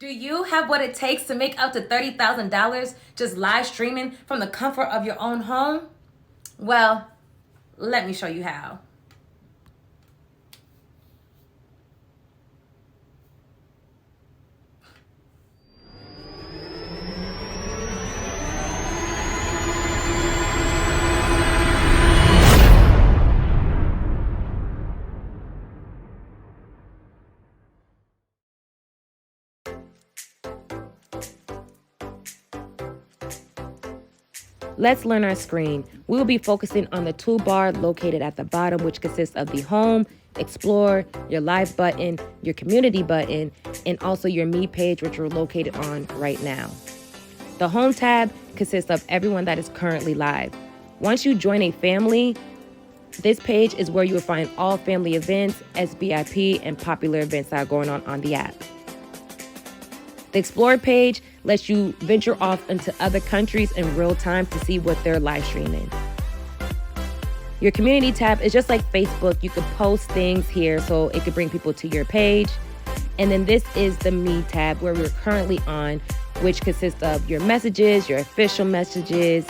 Do you have what it takes to make up to $30,000 just live streaming from the comfort of your own home? Well, let me show you how. Let's learn our screen. We will be focusing on the toolbar located at the bottom, which consists of the Home, Explore, your Live button, your Community button, and also your Me page, which we're located on right now. The Home tab consists of everyone that is currently live. Once you join a family, this page is where you will find all family events, SBIP, and popular events that are going on the app. The Explore page lets you venture off into other countries in real time to see what they're live streaming. Your Community tab is just like Facebook. You could post things here so it could bring people to your page. And then this is the Me tab where we're currently on, which consists of your messages, your official messages,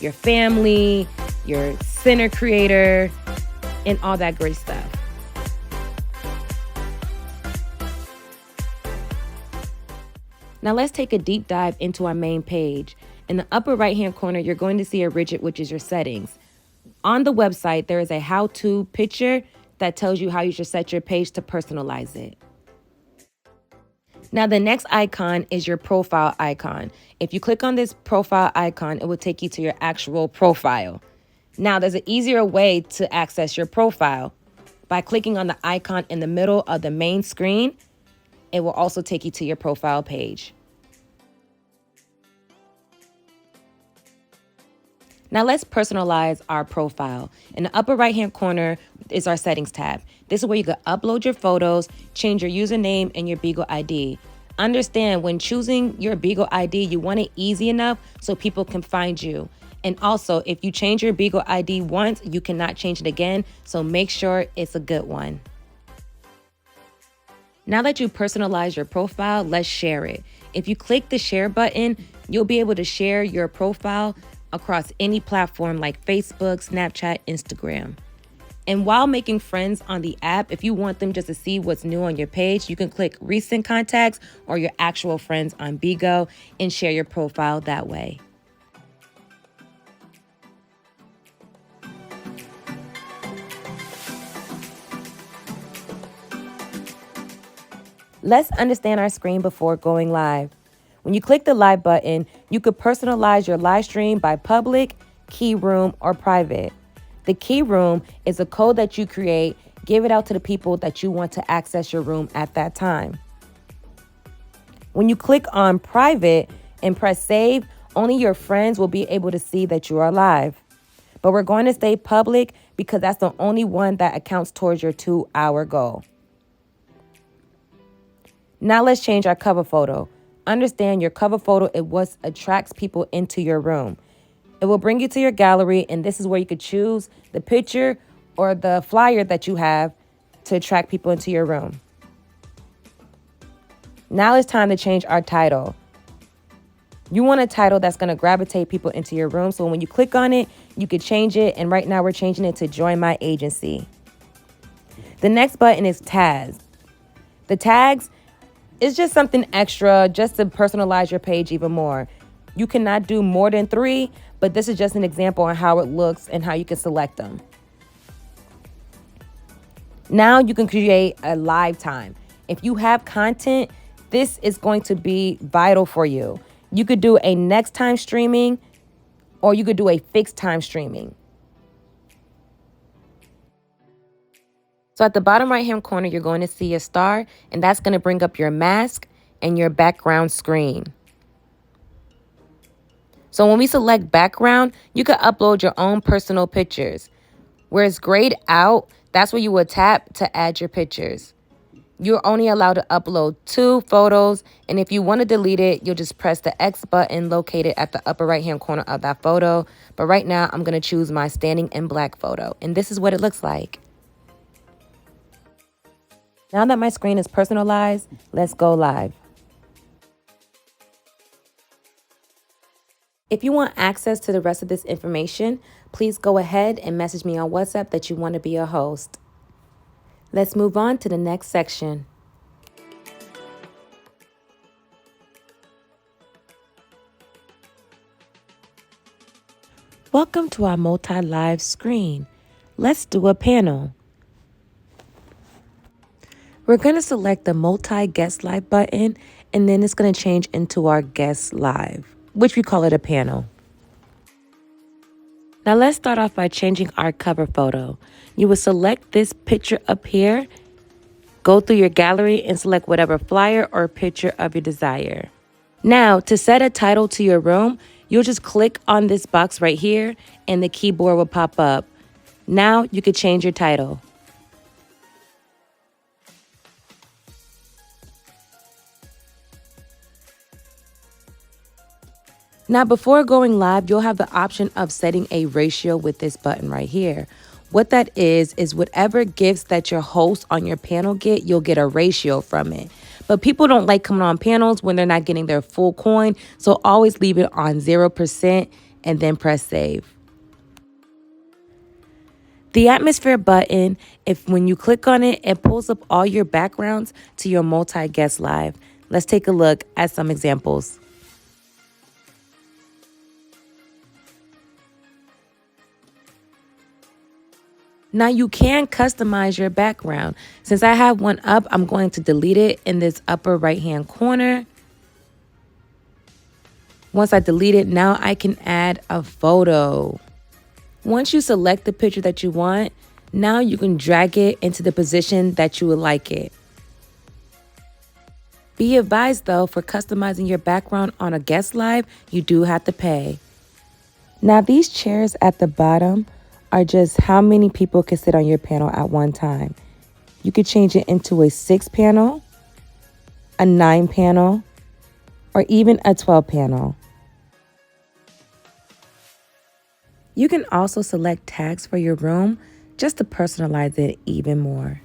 your family, your center creator, and all that great stuff. Now let's take a deep dive into our main page. In the upper right-hand corner, you're going to see a widget, which is your settings. On the website, there is a how-to picture that tells you how you should set your page to personalize it. Now the next icon is your profile icon. If you click on this profile icon, it will take you to your actual profile. Now there's an easier way to access your profile. By clicking on the icon in the middle of the main screen, it will also take you to your profile page. Now let's personalize our profile. In the upper right-hand corner is our settings tab. This is where you can upload your photos, change your username, and your BIGO ID. Understand, when choosing your BIGO ID, you want it easy enough so people can find you. And also, if you change your BIGO ID once, you cannot change it again, so make sure it's a good one. Now that you personalize your profile, let's share it. If you click the share button, you'll be able to share your profile across any platform like Facebook, Snapchat, Instagram. And while making friends on the app, if you want them just to see what's new on your page, you can click recent contacts or your actual friends on BIGO and share your profile that way. Let's understand our screen before going live. When you click the live button, you could personalize your live stream by public, key room, or private. The key room is a code that you create, give it out to the people that you want to access your room at that time. When you click on private and press save, only your friends will be able to see that you are live. But we're going to stay public because that's the only one that accounts towards your 2-hour goal. Now let's change our cover photo. Understand, your cover photo is what attracts people into your room. It will bring you to your gallery, and this is where you could choose the picture or the flyer that you have to attract people into your room. Now it's time to change our title. You want a title that's going to gravitate people into your room, so when you click on it, you could change it, and right now we're changing it to Join My Agency. The next button is tags. The tags is just something extra just to personalize your page even more. You cannot do more than 3, but this is just an example on how it looks and how you can select them. Now you can create a live time. If you have content, this is going to be vital for you. You could do a next time streaming, or you could do a fixed time streaming. So at the bottom right-hand corner, you're going to see a star, and that's going to bring up your mask and your background screen. So when we select background, you can upload your own personal pictures. Where it's grayed out, that's where you will tap to add your pictures. You're only allowed to upload 2 photos, and if you want to delete it, you'll just press the X button located at the upper right-hand corner of that photo. But right now, I'm going to choose my standing in black photo, and this is what it looks like. Now that my screen is personalized, let's go live. If you want access to the rest of this information, please go ahead and message me on WhatsApp that you want to be a host. Let's move on to the next section. Welcome to our multi-live screen. Let's do a panel. We're going to select the multi-guest live button, and then it's going to change into our guest live, which we call it a panel. Now let's start off by changing our cover photo. You will select this picture up here, go through your gallery and select whatever flyer or picture of your desire. Now to set a title to your room, you'll just click on this box right here and the keyboard will pop up. Now you can change your title. Now, before going live, you'll have the option of setting a ratio with this button right here. What that is whatever gifts that your host on your panel get, you'll get a ratio from it. But people don't like coming on panels when they're not getting their full coin. So always leave it on 0% and then press save. The atmosphere button, when you click on it, it pulls up all your backgrounds to your multi-guest live. Let's take a look at some examples. Now you can customize your background. Since I have one up, I'm going to delete it in this upper right-hand corner. Once I delete it, now I can add a photo. Once you select the picture that you want, now you can drag it into the position that you would like it. Be advised though, for customizing your background on a guest live, you do have to pay. Now these chairs at the bottom are just how many people can sit on your panel at one time. You could change it into a 6 panel, a 9 panel, or even a 12 panel. You can also select tags for your room just to personalize it even more.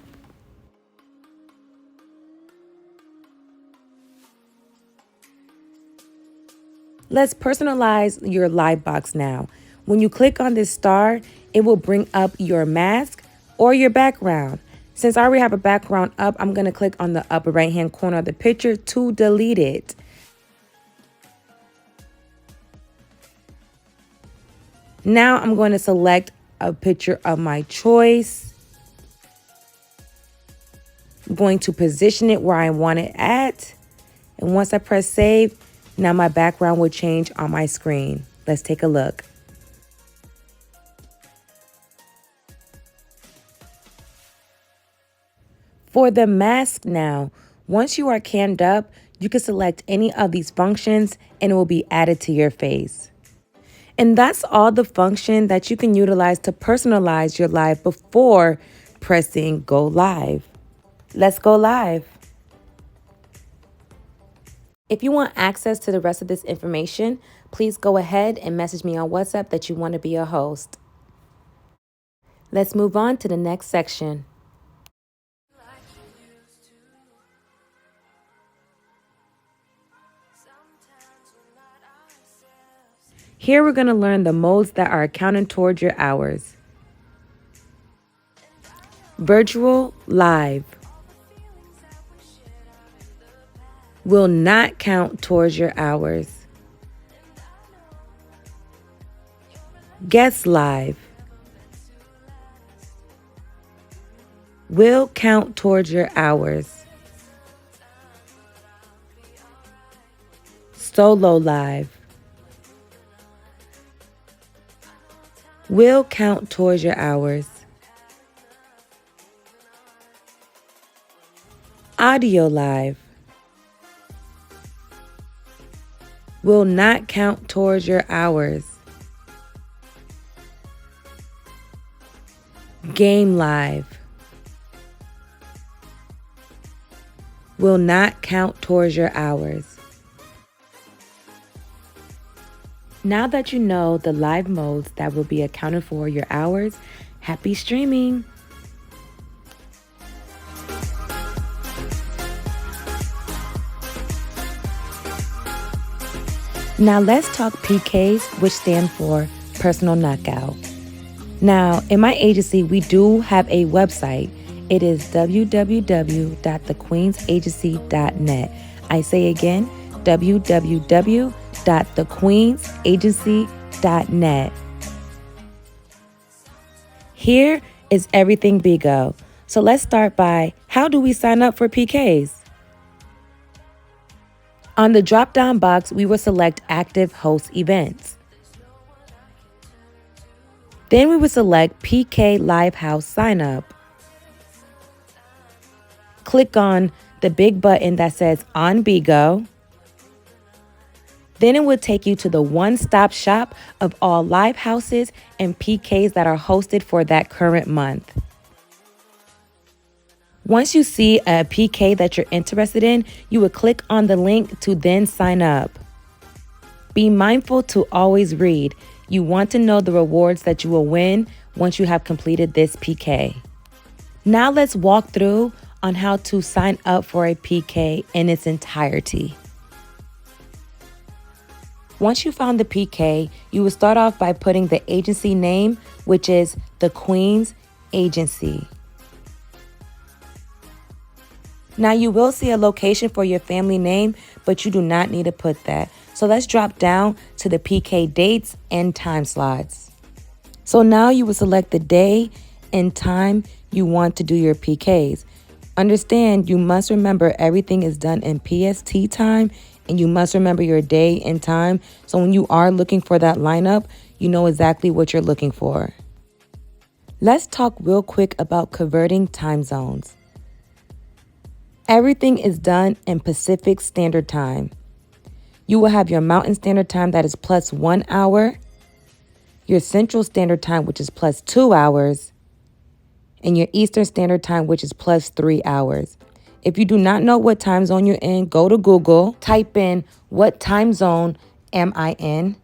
Let's personalize your live box now. When you click on this star, it will bring up your mask or your background. Since I already have a background up, I'm going to click on the upper right-hand corner of the picture to delete it. Now I'm going to select a picture of my choice. I'm going to position it where I want it at. And once I press save, now my background will change on my screen. Let's take a look. For the mask now, once you are canned up, you can select any of these functions and it will be added to your face. And that's all the function that you can utilize to personalize your live before pressing go live. Let's go live. If you want access to the rest of this information, please go ahead and message me on WhatsApp that you want to be a host. Let's move on to the next section. Here we're going to learn the modes that are accounting towards your hours. Virtual live will not count towards your hours. Guest live will count towards your hours. Solo live will count towards your hours. Audio live will not count towards your hours. Game live will not count towards your hours. Now that you know the live modes that will be accounted for your hours, happy streaming! Now let's talk PKs, which stand for Personal Knockout. Now, in my agency, we do have a website. It is www.thequeensagency.net. I say again, www.thequeensagency.net. Here is everything BIGO. So let's start by, how do we sign up for PKs? On the drop-down box, we will select Active Host Events. Then we will select PK Live House Sign Up. Click on the big button that says On BIGO. Then it will take you to the one-stop shop of all live houses and PKs that are hosted for that current month. Once you see a PK that you're interested in, you will click on the link to then sign up. Be mindful to always read. You want to know the rewards that you will win once you have completed this PK. Now let's walk through on how to sign up for a PK in its entirety. Once you found the PK, you will start off by putting the agency name, which is The Queen's Agency. Now you will see a location for your family name, but you do not need to put that. So let's drop down to the PK dates and time slots. So now you will select the day and time you want to do your PKs. Understand, you must remember everything is done in PST time, and you must remember your day and time. So when you are looking for that lineup, you know exactly what you're looking for. Let's talk real quick about converting time zones. Everything is done in Pacific Standard Time. You will have your Mountain Standard Time that is plus 1 hour, your Central Standard Time, which is plus 2 hours, and your Eastern Standard Time, which is plus 3 hours. If you do not know what time zone you're in, go to Google, type in, what time zone am I in?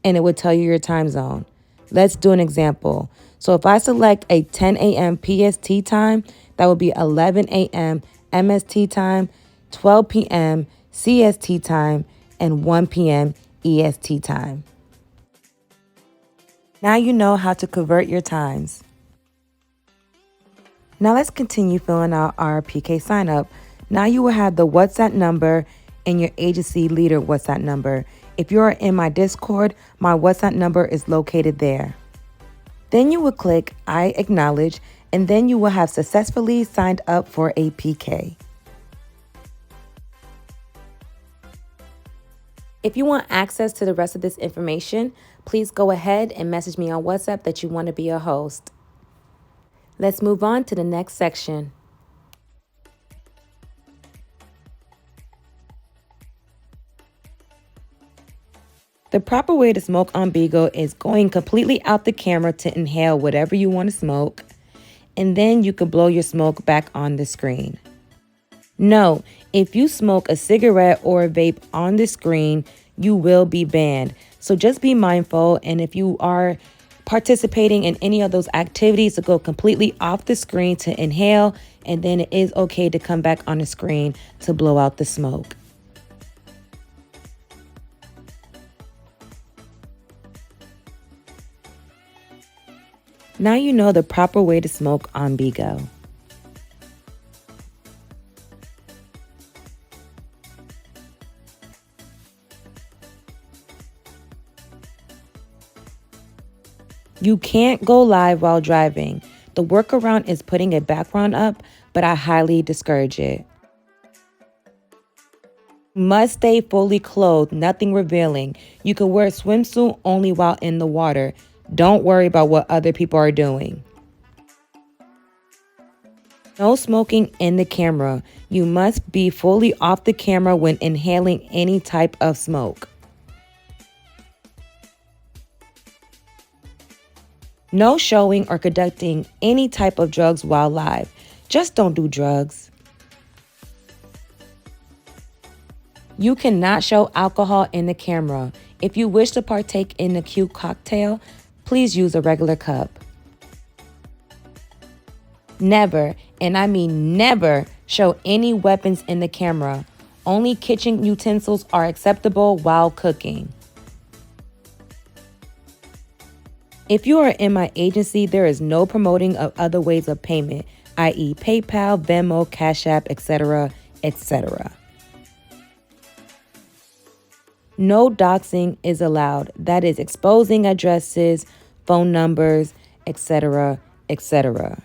And it will tell you your time zone. Let's do an example. So if I select a 10 a.m. PST time, that would be 11 a.m. MST time, 12 p.m. CST time, and 1 p.m. EST time. Now you know how to convert your times. Now let's continue filling out our PK sign up. Now you will have the WhatsApp number and your agency leader WhatsApp number. If you are in my Discord, my WhatsApp number is located there. Then you will click I acknowledge, and then you will have successfully signed up for a PK. If you want access to the rest of this information, please go ahead and message me on WhatsApp that you want to be a host. Let's move on to the next section. The proper way to smoke on BIGO is going completely out the camera to inhale whatever you want to smoke, and then you can blow your smoke back on the screen. No, if you smoke a cigarette or a vape on the screen, you will be banned. So just be mindful, and if you are participating in any of those activities, to go completely off the screen to inhale, and then it is okay to come back on the screen to blow out the smoke. Now you know the proper way to smoke on BIGO. You can't go live while driving. The workaround is putting a background up, but I highly discourage it. Must stay fully clothed, nothing revealing. You can wear a swimsuit only while in the water. Don't worry about what other people are doing. No smoking in the camera. You must be fully off the camera when inhaling any type of smoke. No showing or conducting any type of drugs while live. Just don't do drugs. You cannot show alcohol in the camera. If you wish to partake in a cute cocktail, please use a regular cup. Never, And I mean never show any weapons in the camera. Only kitchen utensils are acceptable while cooking. If you are in my agency, there is no promoting of other ways of payment, i.e. PayPal, Venmo, Cash App, etc., etc. No doxing is allowed. That is exposing addresses, phone numbers, etc., etc.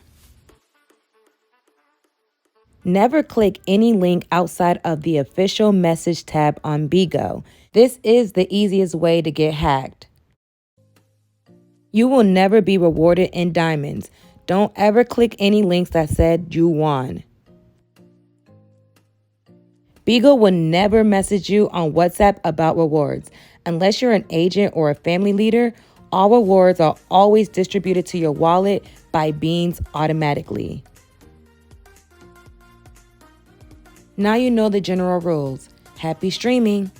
Never click any link outside of the official message tab on BIGO. This is the easiest way to get hacked. You will never be rewarded in diamonds. Don't ever click any links that said you won. BIGO will never message you on WhatsApp about rewards. Unless you're an agent or a family leader, all rewards are always distributed to your wallet by Beans automatically. Now you know the general rules. Happy streaming!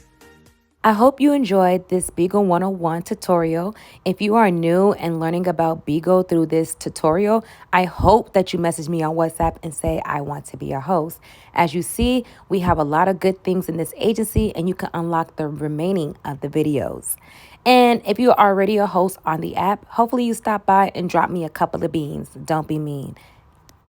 I hope you enjoyed this BIGO 101 tutorial. If you are new and learning about BIGO through this tutorial, I hope that you message me on WhatsApp and say, I want to be your host. As you see, we have a lot of good things in this agency and you can unlock the remaining of the videos. And if you are already a host on the app, hopefully you stop by and drop me a couple of beans. Don't be mean.